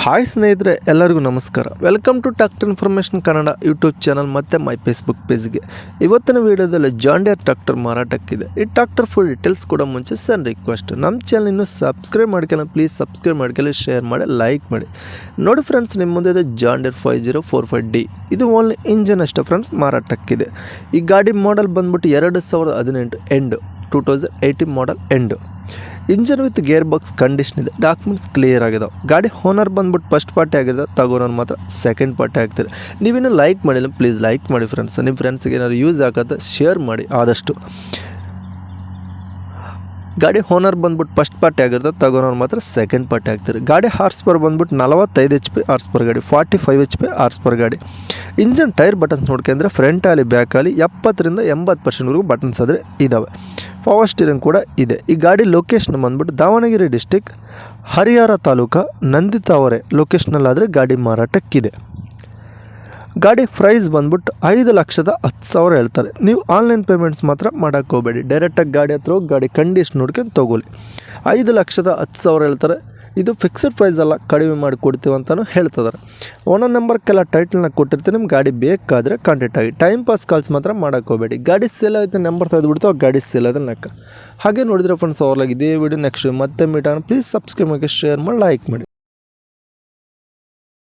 Hi ಸ್ನೇಹಿತರೆ, ಎಲ್ಲರಿಗೂ ನಮಸ್ಕಾರ. Welcome to tractor information Kannada YouTube channel ಮತ್ತು ಮೈ ಫೇಸ್ಬುಕ್ ಪೇಜ್ಗೆ. ಇವತ್ತಿನ ವೀಡಿಯೋದಲ್ಲಿ ಜಾನ್ ಡಿಯರ್ ಟ್ರ್ಯಾಕ್ಟರ್ ಮಾರಾಟಕ್ಕಿದೆ. ಈ ಟ್ರ್ಯಾಕ್ಟರ್ ಫುಲ್ ಡೀಟೇಲ್ಸ್ ಕೂಡ ಮುಂಚೆ ಸಣ್ಣ ರಿಕ್ವೆಸ್ಟ್, ನಮ್ಮ ಚಾನಲ್ ಇನ್ನೂ ಸಬ್ಸ್ಕ್ರೈಬ್ ಮಾಡ್ಕೊಳ್ಳಿ, ಪ್ಲೀಸ್ ಸಬ್ಸ್ಕ್ರೈಬ್ ಮಾಡ್ಕೊಳ್ಳಿ, ಶೇರ್ ಮಾಡಿ, ಲೈಕ್ ಮಾಡಿ. ನೋಡಿ ಫ್ರೆಂಡ್ಸ್, ನಿಮ್ಮ ಮುಂದೆ ಇದೆ ಜಾನ್ ಡಿಯರ್ 5045D. ಇದು ಓನ್ಲಿ ಇಂಜನ್ ಅಷ್ಟೇ ಫ್ರೆಂಡ್ಸ್, ಮಾರಾಟಕ್ಕಿದೆ. ಈ ಗಾಡಿ ಮಾಡೆಲ್ ಬಂದ್ಬಿಟ್ಟು 2018 end, 2018 model end. Engine with gear box condition ಇದೆ, ಡಾಕ್ಯುಮೆಂಟ್ಸ್ ಕ್ಲಿಯರ್ ಆಗಿದಾವೆ. ಗಾಡಿ ಓನರ್ ಬಂದ್ಬಿಟ್ಟು ಫಸ್ಟ್ ಪಾರ್ಟಿ ಆಗಿದೆ, ತಗೋನೋರು ಮಾತ್ರ ಸೆಕೆಂಡ್ ಪಾರ್ಟಿ ಆಗ್ತಾರೆ. ನೀವಿನ್ನೂ ಲೈಕ್ ಮಾಡಿಲ್ಲ, ಪ್ಲೀಸ್ ಲೈಕ್ ಮಾಡಿ ಫ್ರೆಂಡ್ಸ್. ನಿಮ್ಮ ಫ್ರೆಂಡ್ಸ್ಗೆ ಏನಾದ್ರು ಯೂಸ್ ಆಗುತ್ತೆ ಶೇರ್ ಮಾಡಿ ಆದಷ್ಟು. ಗಾಡಿ ಓನರ್ ಬಂದ್ಬಿಟ್ಟು ಫಸ್ಟ್ ಪಾರ್ಟಿ ಆಗಿರ್ತದೆ, ತಗೋನೋರು ಮಾತ್ರ ಸೆಕೆಂಡ್ ಪಾರ್ಟಿ ಆಗ್ತಾರೆ. ಗಾಡಿ ಹಾರ್ಸ್ ಪರ್ ಬಂದ್ಬಿಟ್ಟು 45 HP ಹಾರ್ಸ್ ಪರ್ ಗಾಡಿ, 45 HP ಹಾರ್ಸ್ ಪರ್ ಗಾಡಿ. ಇಂಜನ್ ಟೈರ್ ಬಟನ್ಸ್ ನೋಡ್ಕೊಂಡ್ರೆ ಫ್ರಂಟ್ ಆಲಿ ಬ್ಯಾಕ್ ಆಲಿ 70% 80% ಬಟನ್ಸ್ ಆದರೆ ಇದ್ದಾವೆ. ಪವರ್ ಸ್ಟೀರಿಂಗ್ ಕೂಡ ಇದೆ. ಈ ಗಾಡಿ ಲೊಕೇಶನ್ ಬಂದ್ಬಿಟ್ಟು ದಾವಣಗೆರೆ ಡಿಸ್ಟಿಕ್, ಹರಿಹರ ತಾಲೂಕು, ನಂದಿತಾವರೆ ಲೊಕೇಶನಲ್ಲಾದರೆ ಗಾಡಿ ಮಾರಾಟಕ್ಕಿದೆ. ಗಾಡಿ ಪ್ರೈಸ್ ಬಂದ್ಬಿಟ್ಟು 5,10,000 ಹೇಳ್ತಾರೆ. ನೀವು ಆನ್ಲೈನ್ ಪೇಮೆಂಟ್ಸ್ ಮಾತ್ರ ಮಾಡೋಕ್ಕೆ ಹೋಗಬೇಡಿ, ಡೈರೆಕ್ಟಾಗಿ ಗಾಡಿ ಹತ್ರ ಹೋಗಿ ಗಾಡಿ ಕಂಡೀಷನ್ ನೋಡ್ಕೊಂಡು ತೊಗೊಳ್ಳಿ. 5,10,000 ಹೇಳ್ತಾರೆ. ಇದು ಫಿಕ್ಸ್ಡ್ ಪ್ರೈಸ್ ಅಲ್ಲ, ಕಡಿಮೆ ಮಾಡಿ ಕೊಡ್ತೀವಿ ಅಂತಲೂ ಹೇಳ್ತಿದ್ದಾರೆ. ಓನರ್ ನಂಬರ್ಗೆಲ್ಲ ಟೈಟಲ್ನ ಕೊಟ್ಟಿರ್ತೀನಿ, ನಿಮ್ಮ ಗಾಡಿ ಬೇಕಾದರೆ ಕಾಂಟ್ಯಾಕ್ಟ್ ಆಗಿ. ಟೈಮ್ ಪಾಸ್ ಕಾಲ್ಸ್ ಮಾತ್ರ ಮಾಡೋಕ್ಕೆ ಹೋಗಬೇಡಿ. ಗಾಡಿ ಸೇಲ್ ಆಯಿತು ನಂಬರ್ ತೆಗೆದುಬಿಡ್ತು, ಗಾಡಿ ಸೇಲ್ ಆದ ಲೆಕ್ಕ. ಹಾಗೆ ನೋಡಿದ್ರೆ ಫ್ರೆಂಡ್ಸ್, ಅವ್ರಲಾಗಿ ಇದೇ ವಿಡಿಯೋ ನೆಕ್ಸ್ಟ್ ಮತ್ತೆ ಮೀಟ್ ಆಗೋಣ. ಪ್ಲೀಸ್ ಸಬ್ಸ್ಕ್ರೈಬ್ ಮಾಡಿ, ಶೇರ್ ಮಾಡಿ, ಲೈಕ್ ಮಾಡಿ.